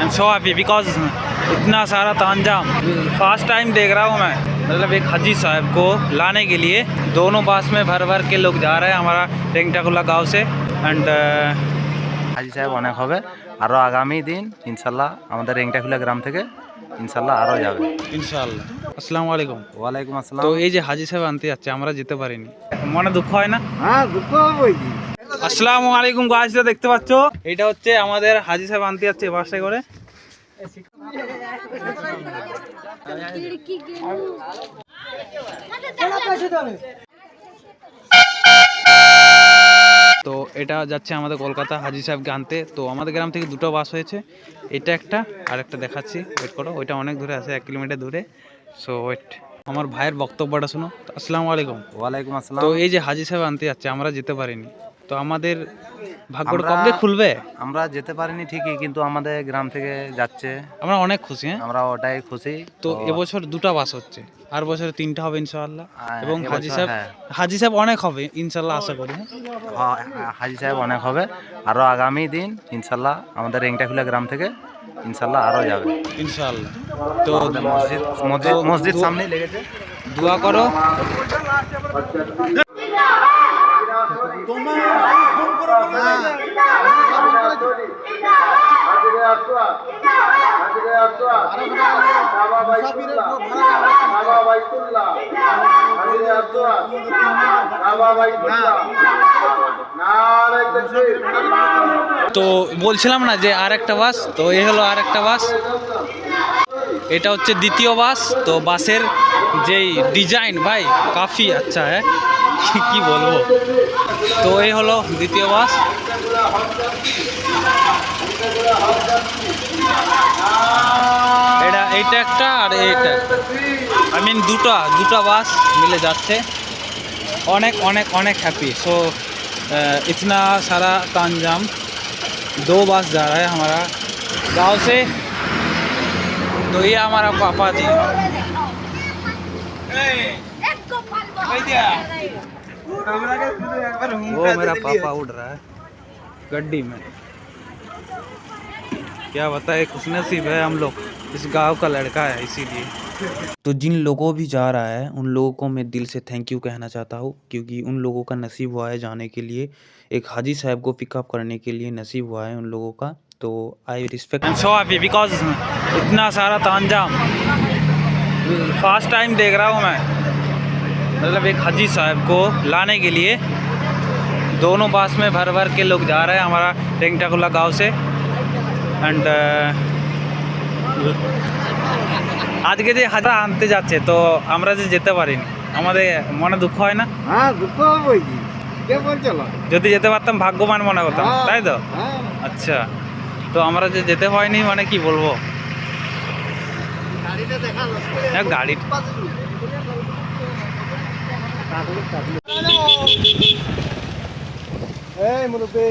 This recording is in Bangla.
I am so happy because इतना सारा तांजाम फर्स्ट टाइम देख रहा हूँ मैं। मतलब एक हाजी साहब को लाने के लिए दोनों बस में भर भर के लोग जा रहे हैं हमारा टेंगटाकुला गांव से। एंड হাজি সাহেব অনেক হবে আরও আগামী দিন ইনশাল্লাহ আমাদের রেংটাকুলা গ্রাম থেকে ইনশাল্লাহ আরও যাবে ইনশাআল্লাহ। আসসালামু আলাইকুম। ওয়ালাইকুম আসসালাম। তো এই যে হাজি সাহেব আনতে যাচ্ছে আমরা যেতে পারিনি, মনে দুঃখ হয় না? হ্যাঁ, দুঃখ হবেই। আসসালামু আলাইকুম গাইসরা, দেখতে পাচ্ছ এটা হচ্ছে আমাদের হাজি সাহেব আনতে যাচ্ছে বাসায় করে। তো এটা যাচ্ছে আমাদের কলকাতা হাজি সাহেবকে আনতে। তো আমাদের গ্রাম থেকে দুটো বাস হয়েছে, এটা একটা আর একটা দেখাচ্ছি, ওয়েট করো। ওইটা অনেক দূরে আছে, 1 কিলোমিটার দূরে। সো ওয়েট, আমার ভাইয়ের বক্তব্যটা শোনো। আসসালামু আলাইকুম। ওয়ালাইকুম আসসালাম। তো এই যে হাজি সাহেব আনতে যাচ্ছে আমরা যেতে পারিনি, তো আমাদের ভাগ্যটা কবে খুলবে? আমরা যেতে পারিনি ঠিকই, কিন্তু আমাদের গ্রাম থেকে যাচ্ছে, আমরা অনেক খুশি। হ্যাঁ, আমরা ওটাই খুশি। তো এবছর দুটো বাস হচ্ছে, আর বছরে 3টা হবে ইনশাআল্লাহ। এবং হাজি সাহেব হ্যাঁ। হাজি সাহেব অনেক হবে ইনশাআল্লাহ, আশা করি। হাজি সাহেব অনেক হবে আরও আগামী দিন ইনশাল্লাহ আমাদের রেংটাকুলা গ্রাম থেকে ইনশাল্লাহ আরও যাবে ইনশাআল্লাহ। তো আমাদের মসজিদ সামনেই লেগেছে, দোয়া করো। তো বলছিলাম না যে আর একটা বাস, তো এই হলো আর একটা বাস, এটা হচ্ছে দ্বিতীয় বাস। তো বাসের যেই ডিজাইন ভাই কাফি আচ্ছা হ্যাঁ, কি বলবো। তো এই হলো দ্বিতীয় বাস। এইটা একটা আর এইটা, আই মিন দুটা বাস মিলে যাচ্ছে। অনেক অনেক অনেক हैप्पी। सो इतना सारा तांजाम, 2 बस जा रहा है हमारा गांव से। तो ये हमारा पापा जी, वो मेरा पापा उड़ रहा है गड्डी में। क्या बताए, खुशनसीब है हम लोग, इस गांव का लड़का है इसीलिए। तो जिन लोगों भी जा रहा है उन लोगों को मैं दिल से थैंक यू कहना चाहता हूँ, क्योंकि उन लोगों का नसीब हुआ है जाने के लिए, एक हाजी साहब को पिकअप करने के लिए नसीब हुआ है उन लोगों का। तो I respect, I am so happy because इतना सारा तांजाम फर्स्ट टाइम देख रहा हूँ मैं। मतलब एक हाजी साहब को लाने के लिए दोनों बस में भर भर के लोग जा रहे हैं हमारा टेंगटाकुला गांव से। एंड আজকে যে হাজরা আনতে যাচ্ছে, তো আমরা যে যেতে পারিনি, আমাদের মনে দুঃখ হয় না? হ্যাঁ, দুঃখ হবেই। কে বলছিল? যদি যেতে পারতাম ভাগ্যবান মনে করতাম, তাই তো? আচ্ছা, তো আমরা যে যেতে হয়নি মানে কি বলবো। গাড়ি এই মুরব্বি